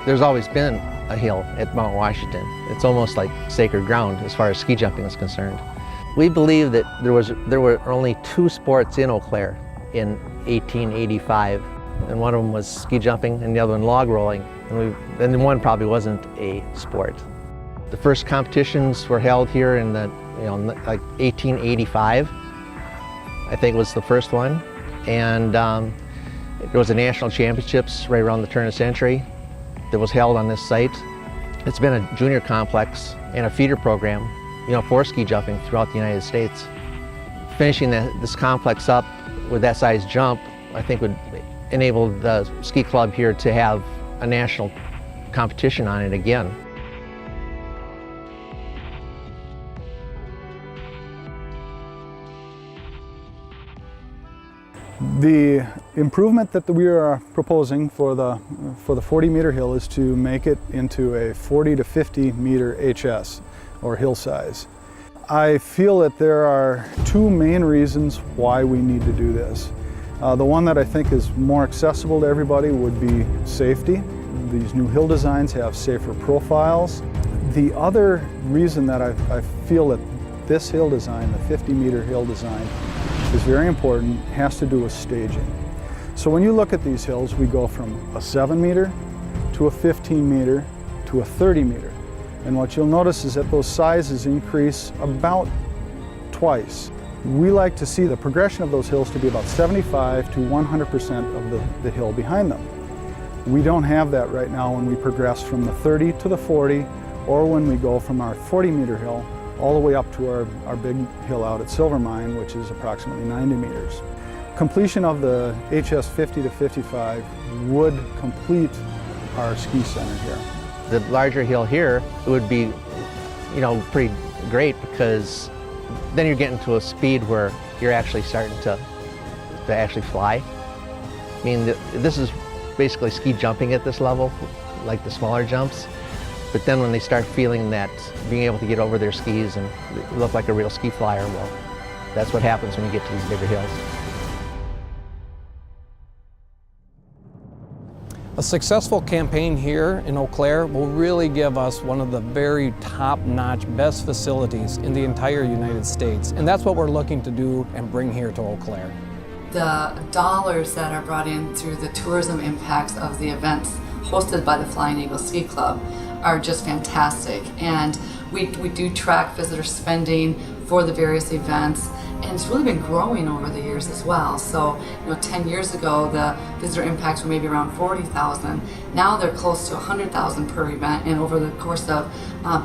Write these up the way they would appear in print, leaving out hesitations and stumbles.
There's always been a hill at Mount Washington. It's almost like sacred ground as far as ski jumping is concerned. We believe that there were only two sports in Eau Claire in 1885, and one of them was ski jumping and the other one log rolling, and one probably wasn't a sport. The first competitions were held here in like 1885, I think was the first one, and there was a national championships right around the turn of the century that was held on this site. It's been a junior complex and a feeder program, for ski jumping throughout the United States. Finishing this complex up with that size jump, I think would enable the ski club here to have a national competition on it again. The improvement that we are proposing for the 40-meter hill is to make it into a 40 to 50 meter HS, or hill size. I feel that there are two main reasons why we need to do this. The one that I think is more accessible to everybody would be safety. These new hill designs have safer profiles. The other reason that I feel that this hill design, the 50-meter hill design, is very important, has to do with staging. So when you look at these hills, we go from a 7-meter to a 15-meter to a 30-meter. And what you'll notice is that those sizes increase about twice. We like to see the progression of those hills to be about 75 to 100% of the hill behind them. We don't have that right now when we progress from the 30 to the 40, or when we go from our 40-meter hill all the way up to our big hill out at Silver Mine, which is approximately 90 meters. Completion of the HS 50 to 55 would complete our ski center here. The larger hill here would be, pretty great, because then you're getting to a speed where you're actually starting to actually fly. I mean, this is basically ski jumping at this level, like the smaller jumps. But then when they start feeling that, being able to get over their skis and look like a real ski flyer, well, that's what happens when you get to these bigger hills. A successful campaign here in Eau Claire will really give us one of the very top-notch, best facilities in the entire United States. And that's what we're looking to do and bring here to Eau Claire. The dollars that are brought in through the tourism impacts of the events hosted by the Flying Eagle Ski Club are just fantastic. And we do track visitor spending for the various events, and it's really been growing over the years as well. So, 10 years ago, the visitor impacts were maybe around 40,000. Now they're close to 100,000 per event, and over the course of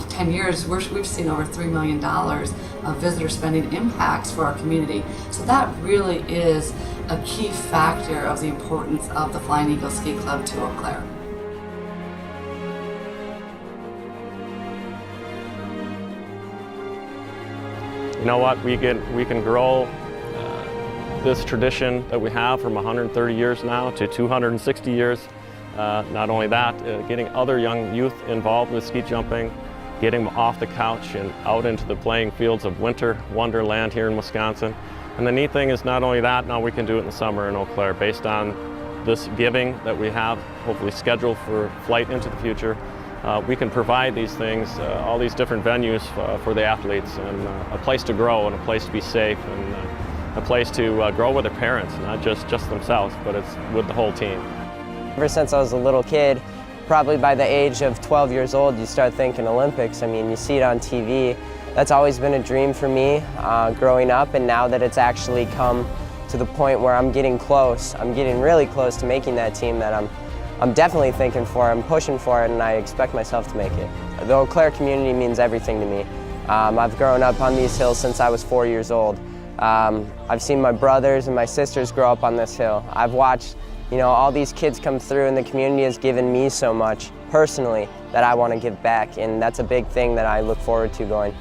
10 years, we've seen over $3 million of visitor spending impacts for our community. So that really is a key factor of the importance of the Flying Eagle Ski Club to Eau Claire. You know what, we can grow this tradition that we have from 130 years now to 260 years. Not only that, getting other young youth involved with ski jumping, getting them off the couch and out into the playing fields of winter wonderland here in Wisconsin. And the neat thing is not only that, now we can do it in the summer in Eau Claire based on this giving that we have, hopefully scheduled for flight into the future. We can provide these things, all these different venues for the athletes, and a place to grow and a place to be safe, and a place to grow with their parents, not just themselves, but it's with the whole team. Ever since I was a little kid, probably by the age of 12 years old, you start thinking Olympics. I mean, you see it on TV. That's always been a dream for me growing up, and now that it's actually come to the point where I'm getting close, I'm getting really close to making that team that I'm definitely thinking for, I'm pushing for it, and I expect myself to make it. The Eau Claire community means everything to me. I've grown up on these hills since I was 4 years old. I've seen my brothers and my sisters grow up on this hill. I've watched, all these kids come through, and the community has given me so much personally that I want to give back, and that's a big thing that I look forward to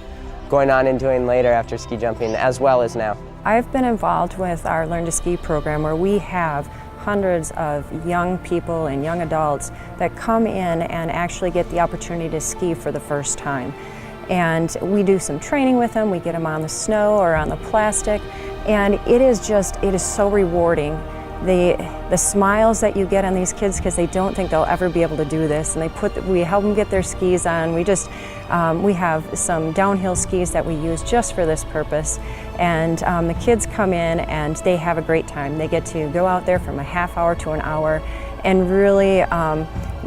going on and doing later after ski jumping, as well as now. I've been involved with our Learn to Ski program, where we have hundreds of young people and young adults that come in and actually get the opportunity to ski for the first time. And we do some training with them, we get them on the snow or on the plastic, and it is so rewarding the smiles that you get on these kids because they don't think they'll ever be able to do this, and we help them get their skis on. We have some downhill skis that we use just for this purpose, and the kids come in and they have a great time. They get to go out there from a half hour to an hour and really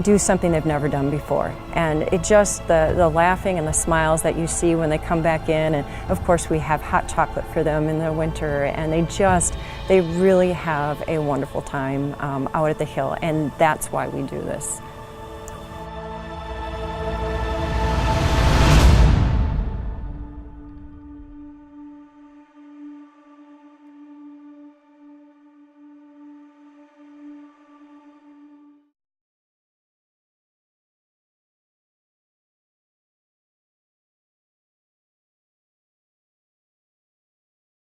do something they've never done before. And it just, the laughing and the smiles that you see when they come back in, and of course we have hot chocolate for them in the winter, and they really have a wonderful time out at the hill, and that's why we do this.